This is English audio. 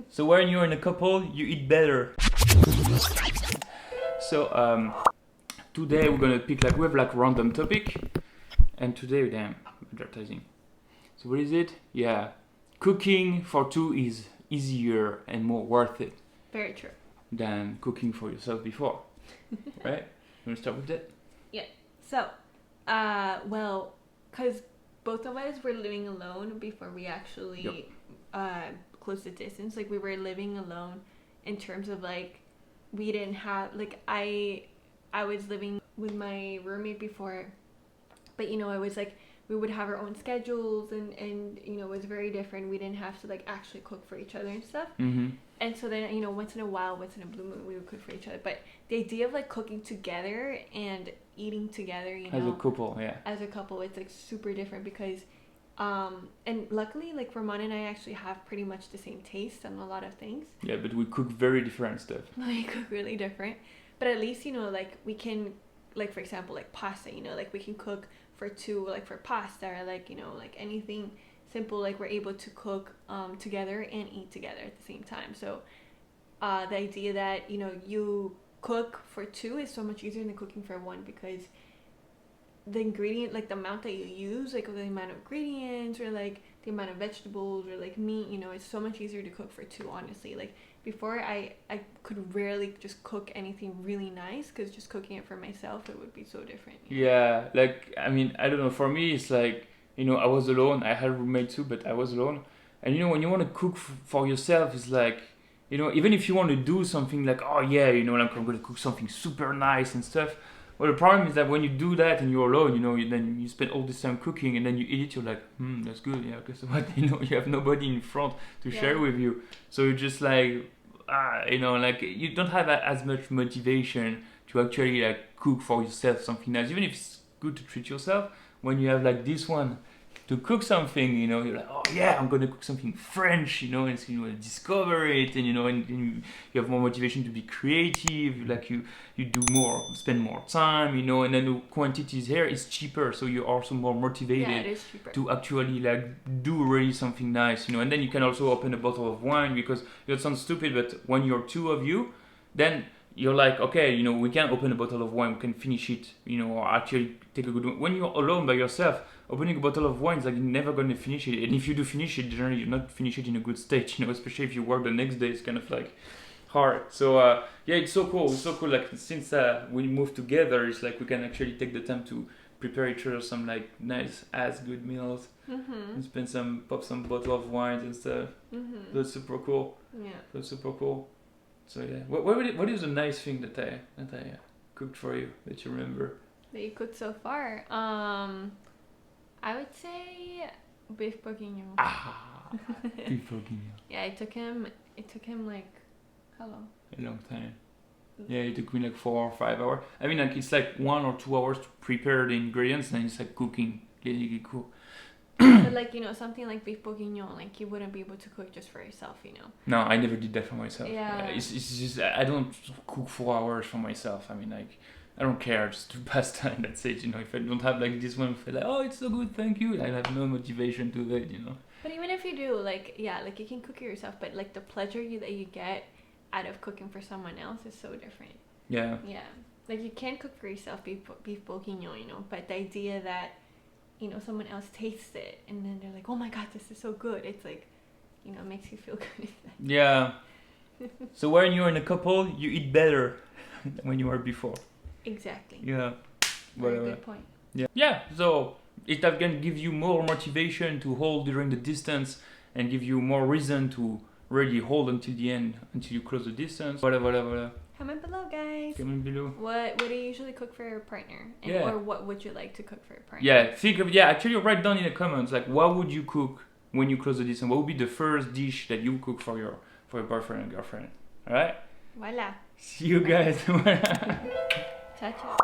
So when you're in a couple, you eat better. So today we're gonna pick we have random topic, and today damn advertising. So what is it? Yeah, cooking for two is easier and more worth it. Very true. Than cooking for yourself before, right? You wanna start with that? Yeah. So, well, because both of us were living alone before we actually closed the distance. Like, we were living alone in terms of we didn't have I was living with my roommate before, but it was we would have our own schedules and it was very different. We didn't have to actually cook for each other and stuff. Mm-hmm. And so then once in a while, once in a blue moon, we would cook for each other. But the idea of cooking together and eating together, as a couple, as a couple, it's super different because and luckily Romain and I actually have pretty much the same taste on a lot of things. Yeah, but we cook very different stuff. We cook really different, but at least we can for example pasta, we can cook for two, for pasta, or anything simple, we're able to cook together and eat together at the same time. So the idea that you cook for two is so much easier than cooking for one, because the ingredient, the amount that you use, the amount of ingredients, or the amount of vegetables, or meat, it's so much easier to cook for two, honestly. Before, I could rarely just cook anything really nice, because just cooking it for myself, it would be so different. Yeah, I mean, I don't know, for me it's I was alone. I had a roommate too, but I was alone. And when you want to cook for yourself, it's even if you want to do something oh yeah, I'm going to cook something super nice and stuff. Well, the problem is that when you do that and you're alone, then you spend all this time cooking, and then you eat it, you're that's good, yeah, guess what? You have nobody in front to share with you. So you're just you don't have as much motivation to actually cook for yourself something nice. Even if it's good to treat yourself, when you have this one to cook something, you're oh yeah, I'm gonna cook something French, and so you discover it, and and you have more motivation to be creative. You do more, spend more time, and then the quantities here is cheaper, so you're also more motivated to actually do really something nice, and then you can also open a bottle of wine, because it sounds stupid, but when you're two of you, then you're okay, we can open a bottle of wine, we can finish it, or actually take a good one. When you're alone by yourself, opening a bottle of wine is you're never going to finish it. And if you do finish it, generally you're not finish it in a good state, especially if you work the next day, it's kind of hard. So yeah, it's so cool. It's so cool. Since we moved together, it's we can actually take the time to prepare each other some nice as good meals, and pop some bottle of wine and stuff. Mm-hmm. That's super cool. Yeah. That's super cool. So yeah, what is a nice thing that I cooked for you that you remember? That you cooked so far? I would say beef bourguignon. Beef bourguignon. Yeah, it took him how long? A long time. Yeah, it took me 4 or 5 hours. I mean, it's 1 or 2 hours to prepare the ingredients, and it's cooking. Really cool. But something like beef bourguignon, you wouldn't be able to cook just for yourself, No, I never did that for myself. Yeah. It's just I don't cook 4 hours for myself. I mean, I don't care, just do pasta and that's it, If I don't have this one, I feel oh, it's so good, thank you. I have no motivation to that, But even if you do, you can cook it yourself, but the pleasure that you get out of cooking for someone else is so different. Yeah. Yeah. You can't cook for yourself beef bourguignon, but the idea that, someone else tastes it and then they're oh my God, this is so good. It's it makes you feel good. Yeah. So when you're in a couple, you eat better than when you were before. Exactly. Yeah. Very good point. Yeah. Yeah. So it can give you more motivation to hold during the distance, and give you more reason to really hold until the end, until you close the distance. Whatever. Comment below, guys. Comment below. What do you usually cook for your partner? Or what would you like to cook for your partner? Yeah. Actually, write down in the comments what would you cook when you close the distance? What would be the first dish that you cook for your boyfriend and girlfriend? All right. Voila. See you guys. Ciao, ciao.